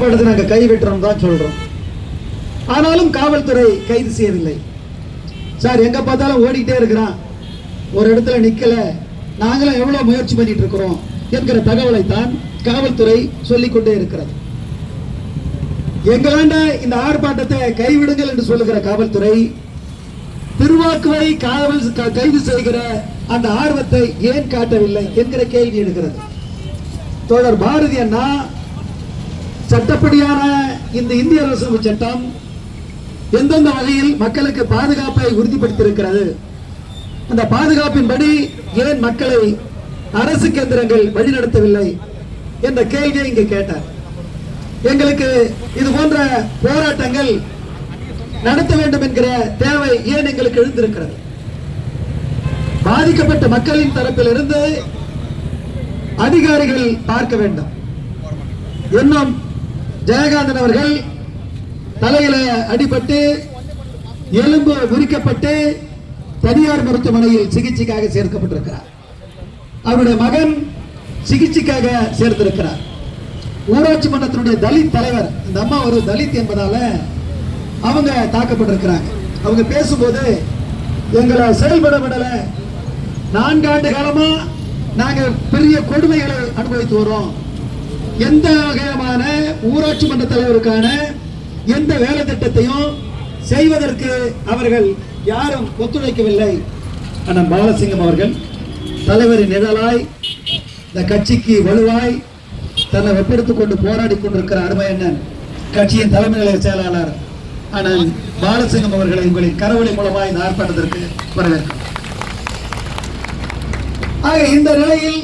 நாங்கள் கைவிட்டுறோம் தான் சொல்றோம். ஆனாலும் காவல்துறை கைது செய்யவில்லை. சார் எங்க பார்த்தாலும் ஓடிக்கிட்டே இருக்கிறான், ஒரு இடத்துல நிக்கல, நாங்களும் எவ்வளவு முயற்சி பண்ணிட்டு இருக்கிறோம் என்கிற தகவலை தான் காவல்துறை சொல்லிக் கொண்டே இருக்கிறது. எங்களாண்ட இந்த ஆர்ப்பாட்டத்தை கைவிடுங்கள் என்று சொல்லுகிற காவல்துறை திருவாக்குவை கைது செய்கிற அந்த ஆர்வத்தை ஏன் காட்டவில்லை என்கிற கேள்வி எடுக்கிறது. தோழர் பாரதி அண்ணா, சட்டப்படியான இந்த இந்திய அரசியலமைப்பு சட்டம் எந்தெந்த வகையில் மக்களுக்கு பாதுகாப்பை உறுதிப்படுத்தியிருக்கிறது, அந்த பாதுகாப்பின்படி ஏன் மக்களை அரசு கேந்திரங்கள் வழிநடத்தவில்லை என்ற கேள்வியை இங்கு கேட்டார். எங்களுக்கு இது போன்ற போராட்டங்கள் நடத்த வேண்டும் என்கிற தேவை ஏன் எங்களுக்கு எழுந்திருக்கிறது? பாதிக்கப்பட்ட மக்களின் தரப்பிலிருந்து அதிகாரிகள் பார்க்க வேண்டும். இன்னும் ஜெயகாந்தன் அவர்கள் தலையில அடிபட்டு எலும்பு முறிக்கப்பட்டு தனியார் மருத்துவமனையில் சிகிச்சைக்காக சேர்க்கப்பட்டிருக்கிறார். அவருடைய மகன் சிகிச்சைக்காக சேர்த்திருக்கிறார். ஊராட்சி மன்றத்தினுடைய தலித் தலைவர், இந்த அம்மா ஒரு தலித் என்பதால அவங்க தாக்கப்பட்டிருக்கிறாங்க. அவங்க பேசும்போது எங்களை செயல்பட விடல, 4 ஆண்டு காலமா நாங்க பெரிய கொடுமைகளை அனுபவித்து வரோம், எந்த வகையான ஊராட்சி மன்ற தலைவருக்கான எந்த வேலை திட்டத்தையும் செய்வதற்கு அவர்கள் யாரும் ஒத்துழைக்கவில்லை. அண்ணன் பாலசிங்கம் அவர்கள் தலைவரின் நிழலாய் இந்த கட்சிக்கு வலுவாய் தன்னை வெப்படுத்திக் கொண்டு போராடி கொண்டிருக்கிற அருமை அண்ணன் கட்சியின் தலைமை நிலைய செயலாளர் அண்ணன் பாலசிங்கம் அவர்களை உங்களின் கரவொலி மூலமாய் இந்த ஆர்ப்பாட்டத்திற்கு வரவேற்கிறோம். ஆக இந்த நிலையில்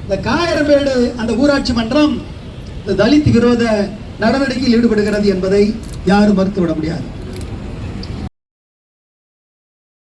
இந்த காயரம்பேடு அந்த ஊராட்சி மன்றம் தலித் விரோத நடவடிக்கையில் ஈடுபடுகிறது என்பதை யாரும் மறுத்துவிட முடியாது.